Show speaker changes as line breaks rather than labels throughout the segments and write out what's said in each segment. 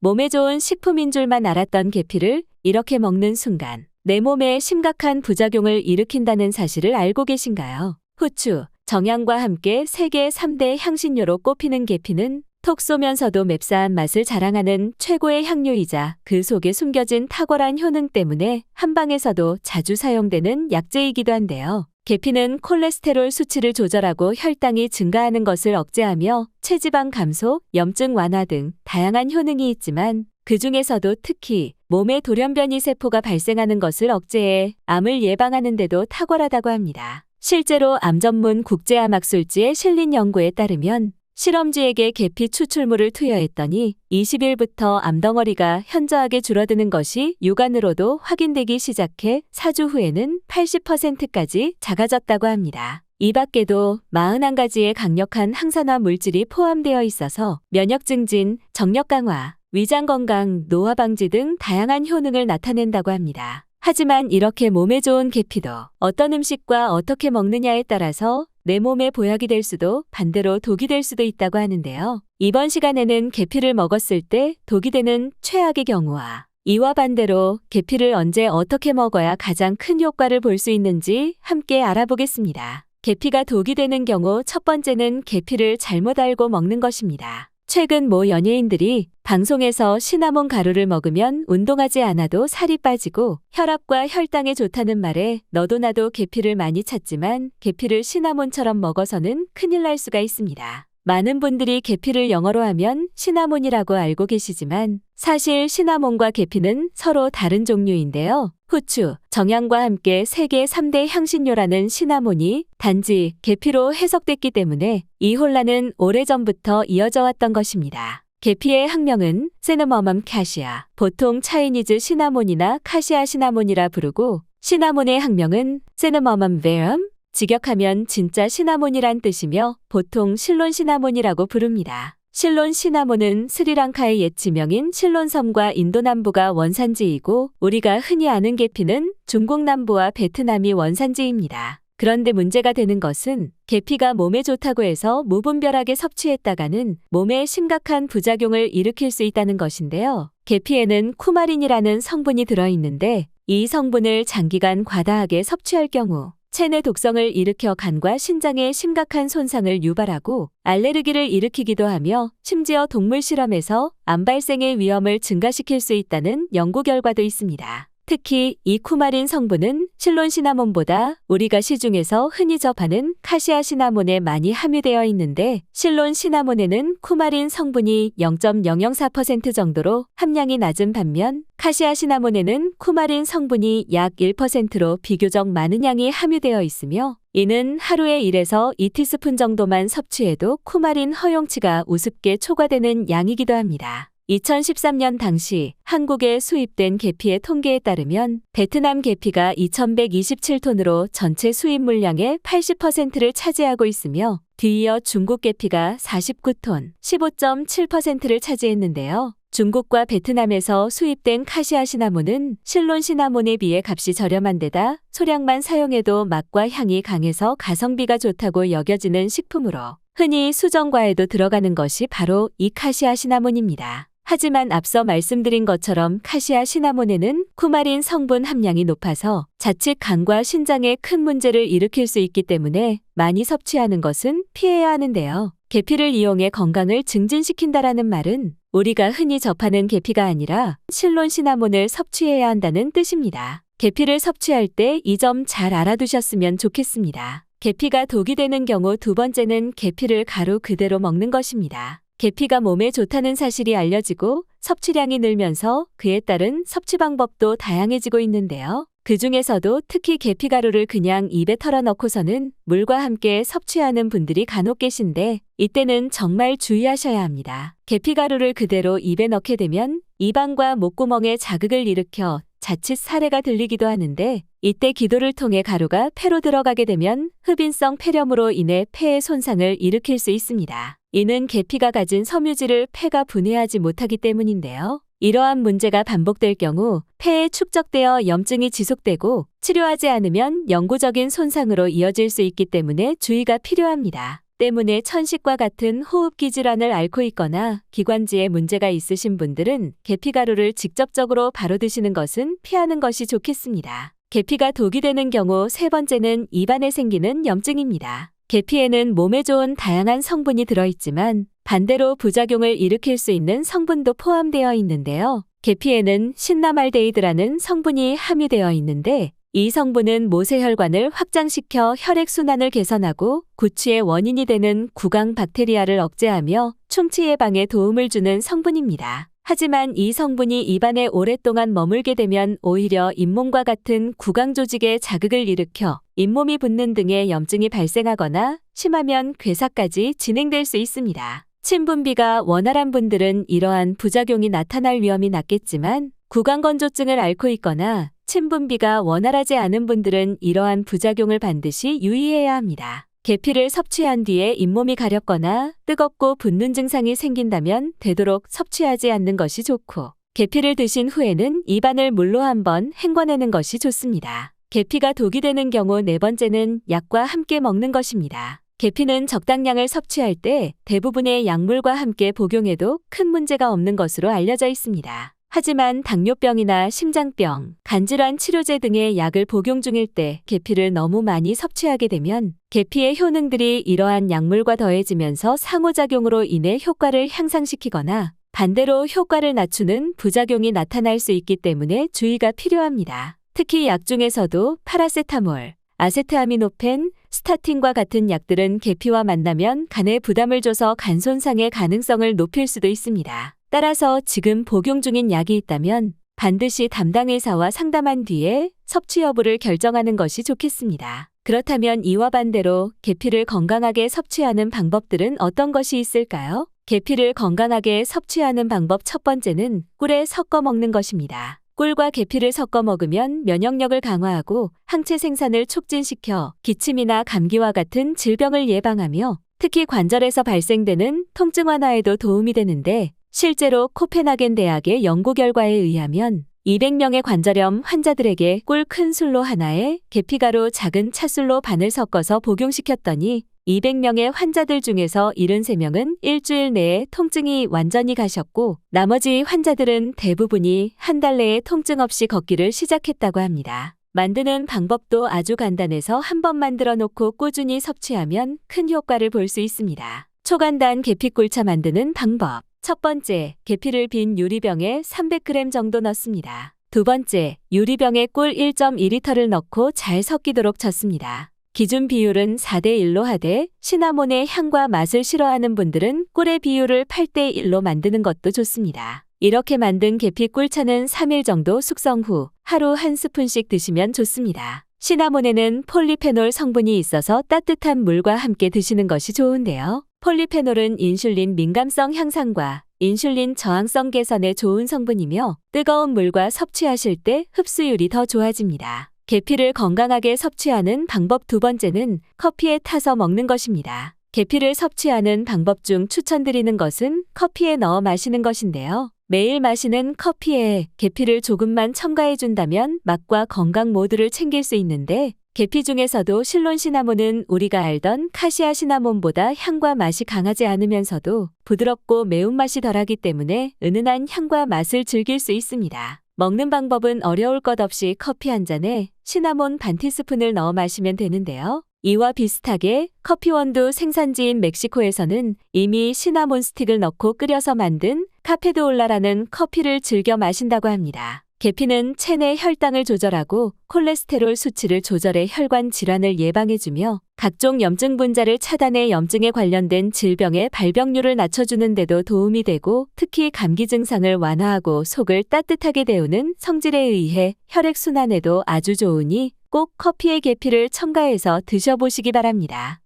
몸에 좋은 식품인 줄만 알았던 계피를 이렇게 먹는 순간 내 몸에 심각한 부작용을 일으킨다는 사실을 알고 계신가요? 후추, 정향과 함께 세계 3대 향신료로 꼽히는 계피는 톡 쏘면서도 맵싸한 맛을 자랑하는 최고의 향료이자 그 속에 숨겨진 탁월한 효능 때문에 한방에서도 자주 사용되는 약재이기도 한데요. 계피는 콜레스테롤 수치를 조절하고 혈당이 증가하는 것을 억제하며 체지방 감소, 염증 완화 등 다양한 효능이 있지만 그 중에서도 특히 몸에 돌연변이 세포가 발생하는 것을 억제해 암을 예방하는 데도 탁월하다고 합니다. 실제로 암 전문 국제암학술지에 실린 연구에 따르면 실험쥐에게 계피 추출물을 투여했더니 20일부터 암덩어리가 현저하게 줄어드는 것이 육안으로도 확인되기 시작해 4주 후에는 80%까지 작아졌다고 합니다. 이 밖에도 41가지의 강력한 항산화 물질이 포함되어 있어서 면역 증진, 정력 강화, 위장 건강, 노화 방지 등 다양한 효능을 나타낸다고 합니다. 하지만 이렇게 몸에 좋은 계피도 어떤 음식과 어떻게 먹느냐에 따라서 내 몸에 보약이 될 수도 반대로 독이 될 수도 있다고 하는데요. 이번 시간에는 계피를 먹었을 때 독이 되는 최악의 경우와 이와 반대로 계피를 언제 어떻게 먹어야 가장 큰 효과를 볼 수 있는지 함께 알아보겠습니다. 계피가 독이 되는 경우 첫 번째는 계피를 잘못 알고 먹는 것입니다. 최근 모 연예인들이 방송에서 시나몬 가루를 먹으면 운동하지 않아도 살이 빠지고 혈압과 혈당에 좋다는 말에 너도 나도 계피를 많이 찾지만 계피를 시나몬처럼 먹어서는 큰일 날 수가 있습니다. 많은 분들이 계피를 영어로 하면 시나몬이라고 알고 계시지만 사실 시나몬과 계피는 서로 다른 종류인데요. 후추, 정향과 함께 세계 3대 향신료라는 시나몬이 단지 계피로 해석됐기 때문에 이 혼란은 오래전부터 이어져 왔던 것입니다. 계피의 학명은 시나모멈 카시아, 보통 차이니즈 시나몬이나 카시아 시나몬이라 부르고 시나몬의 학명은 시나모멈 베럼, 직역하면 진짜 시나몬이란 뜻이며 보통 실론 시나몬이라고 부릅니다. 실론 시나몬은 스리랑카의 옛 지명인 실론섬과 인도 남부가 원산지이고 우리가 흔히 아는 계피는 중국 남부와 베트남이 원산지입니다. 그런데 문제가 되는 것은 계피가 몸에 좋다고 해서 무분별하게 섭취했다가는 몸에 심각한 부작용을 일으킬 수 있다는 것인데요. 계피에는 쿠마린이라는 성분이 들어있는데 이 성분을 장기간 과다하게 섭취할 경우 체내 독성을 일으켜 간과 신장에 심각한 손상을 유발하고 알레르기를 일으키기도 하며 심지어 동물 실험에서 암 발생의 위험을 증가시킬 수 있다는 연구 결과도 있습니다. 특히 이 쿠마린 성분은 실론 시나몬보다 우리가 시중에서 흔히 접하는 카시아 시나몬에 많이 함유되어 있는데 실론 시나몬에는 쿠마린 성분이 0.004% 정도로 함량이 낮은 반면 카시아 시나몬에는 쿠마린 성분이 약 1%로 비교적 많은 양이 함유되어 있으며 이는 하루에 1에서 2티스푼 정도만 섭취해도 쿠마린 허용치가 우습게 초과되는 양이기도 합니다. 2013년 당시 한국에 수입된 계피의 통계에 따르면 베트남 계피가 2127톤으로 전체 수입 물량의 80%를 차지하고 있으며 뒤이어 중국 계피가 49톤, 15.7%를 차지했는데요. 중국과 베트남에서 수입된 카시아 시나몬은 실론 시나몬에 비해 값이 저렴한 데다 소량만 사용해도 맛과 향이 강해서 가성비가 좋다고 여겨지는 식품으로 흔히 수정과에도 들어가는 것이 바로 이 카시아 시나몬입니다. 하지만 앞서 말씀드린 것처럼 카시아 시나몬에는 쿠마린 성분 함량이 높아서 자칫 간과 신장에 큰 문제를 일으킬 수 있기 때문에 많이 섭취하는 것은 피해야 하는데요. 계피를 이용해 건강을 증진시킨다라는 말은 우리가 흔히 접하는 계피가 아니라 실론 시나몬을 섭취해야 한다는 뜻입니다. 계피를 섭취할 때 이 점 잘 알아두셨으면 좋겠습니다. 계피가 독이 되는 경우 두 번째는 계피를 가루 그대로 먹는 것입니다. 계피가 몸에 좋다는 사실이 알려지고 섭취량이 늘면서 그에 따른 섭취 방법도 다양해지고 있는데요. 그 중에서도 특히 계피가루를 그냥 입에 털어넣고서는 물과 함께 섭취하는 분들이 간혹 계신데 이때는 정말 주의하셔야 합니다. 계피가루를 그대로 입에 넣게 되면 입안과 목구멍에 자극을 일으켜 자칫 사례가 들리기도 하는데 이때 기도를 통해 가루가 폐로 들어가게 되면 흡인성 폐렴으로 인해 폐에 손상을 일으킬 수 있습니다. 이는 계피가 가진 섬유질을 폐가 분해하지 못하기 때문인데요. 이러한 문제가 반복될 경우 폐에 축적되어 염증이 지속되고 치료하지 않으면 영구적인 손상으로 이어질 수 있기 때문에 주의가 필요합니다. 때문에 천식과 같은 호흡기 질환을 앓고 있거나 기관지에 문제가 있으신 분들은 계피가루를 직접적으로 바로 드시는 것은 피하는 것이 좋겠습니다. 계피가 독이 되는 경우 세 번째는 입안에 생기는 염증입니다. 계피에는 몸에 좋은 다양한 성분이 들어있지만 반대로 부작용을 일으킬 수 있는 성분도 포함되어 있는데요. 계피에는 신라말데이드라는 성분이 함유되어 있는데 이 성분은 모세혈관을 확장시켜 혈액순환을 개선하고 구취의 원인이 되는 구강 박테리아를 억제하며 충치 예방에 도움을 주는 성분입니다. 하지만 이 성분이 입안에 오랫동안 머물게 되면 오히려 잇몸과 같은 구강 조직에 자극을 일으켜 잇몸이 붓는 등의 염증이 발생하거나 심하면 괴사까지 진행될 수 있습니다. 침분비가 원활한 분들은 이러한 부작용이 나타날 위험이 낮겠지만 구강건조증을 앓고 있거나 침분비가 원활하지 않은 분들은 이러한 부작용을 반드시 유의해야 합니다. 계피를 섭취한 뒤에 잇몸이 가렵거나 뜨겁고 붓는 증상이 생긴다면 되도록 섭취하지 않는 것이 좋고 계피를 드신 후에는 입안을 물로 한번 헹궈내는 것이 좋습니다. 계피가 독이 되는 경우 네 번째는 약과 함께 먹는 것입니다. 계피는 적당량을 섭취할 때 대부분의 약물과 함께 복용해도 큰 문제가 없는 것으로 알려져 있습니다. 하지만 당뇨병이나 심장병, 간질환 치료제 등의 약을 복용 중일 때 계피를 너무 많이 섭취하게 되면 계피의 효능들이 이러한 약물과 더해지면서 상호작용으로 인해 효과를 향상시키거나 반대로 효과를 낮추는 부작용이 나타날 수 있기 때문에 주의가 필요합니다. 특히 약 중에서도 파라세타몰, 아세트아미노펜, 스타틴과 같은 약들은 계피와 만나면 간에 부담을 줘서 간 손상의 가능성을 높일 수도 있습니다. 따라서 지금 복용 중인 약이 있다면 반드시 담당 의사와 상담한 뒤에 섭취 여부를 결정하는 것이 좋겠습니다. 그렇다면 이와 반대로 계피를 건강하게 섭취하는 방법들은 어떤 것이 있을까요? 계피를 건강하게 섭취하는 방법 첫 번째는 꿀에 섞어 먹는 것입니다. 꿀과 계피를 섞어 먹으면 면역력을 강화하고 항체 생산을 촉진시켜 기침이나 감기와 같은 질병을 예방하며 특히 관절에서 발생되는 통증 완화에도 도움이 되는데 실제로 코펜하겐 대학의 연구 결과에 의하면 200명의 관절염 환자들에게 꿀 큰 술로 하나에 계피가루 작은 차술로 반을 섞어서 복용시켰더니 200명의 환자들 중에서 73명은 일주일 내에 통증이 완전히 가셨고 나머지 환자들은 대부분이 한 달 내에 통증 없이 걷기를 시작했다고 합니다. 만드는 방법도 아주 간단해서 한번 만들어 놓고 꾸준히 섭취하면 큰 효과를 볼 수 있습니다. 초간단 계피꿀차 만드는 방법. 첫 번째, 계피를 빈 유리병에 300g 정도 넣습니다. 두 번째, 유리병에 꿀 1.2리터를 넣고 잘 섞이도록 젓습니다. 기준 비율은 4:1로 하되 시나몬의 향과 맛을 싫어하는 분들은 꿀의 비율을 8:1로 만드는 것도 좋습니다. 이렇게 만든 계피 꿀차는 3일 정도 숙성 후 하루 한 스푼씩 드시면 좋습니다. 시나몬에는 폴리페놀 성분이 있어서 따뜻한 물과 함께 드시는 것이 좋은데요. 폴리페놀은 인슐린 민감성 향상과 인슐린 저항성 개선에 좋은 성분이며 뜨거운 물과 섭취하실 때 흡수율이 더 좋아집니다. 계피를 건강하게 섭취하는 방법 두 번째는 커피에 타서 먹는 것입니다. 계피를 섭취하는 방법 중 추천드리는 것은 커피에 넣어 마시는 것인데요. 매일 마시는 커피에 계피를 조금만 첨가해준다면 맛과 건강 모두를 챙길 수 있는데 계피 중에서도 실론 시나몬은 우리가 알던 카시아 시나몬보다 향과 맛이 강하지 않으면서도 부드럽고 매운맛이 덜하기 때문에 은은한 향과 맛을 즐길 수 있습니다. 먹는 방법은 어려울 것 없이 커피 한 잔에 시나몬 반 티스푼을 넣어 마시면 되는데요. 이와 비슷하게 커피원두 생산지인 멕시코에서는 이미 시나몬 스틱을 넣고 끓여서 만든 카페드올라라는 커피를 즐겨 마신다고 합니다. 계피는 체내 혈당을 조절하고 콜레스테롤 수치를 조절해 혈관 질환을 예방해주며 각종 염증 분자를 차단해 염증에 관련된 질병의 발병률을 낮춰주는 데도 도움이 되고 특히 감기 증상을 완화하고 속을 따뜻하게 데우는 성질에 의해 혈액순환에도 아주 좋으니 꼭 커피에 계피를 첨가해서 드셔보시기 바랍니다.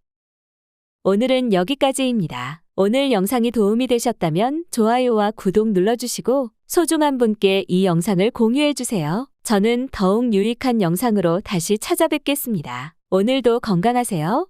오늘은 여기까지입니다. 오늘 영상이 도움이 되셨다면 좋아요와 구독 눌러주시고 소중한 분께 이 영상을 공유해주세요. 저는 더욱 유익한 영상으로 다시 찾아뵙겠습니다. 오늘도 건강하세요.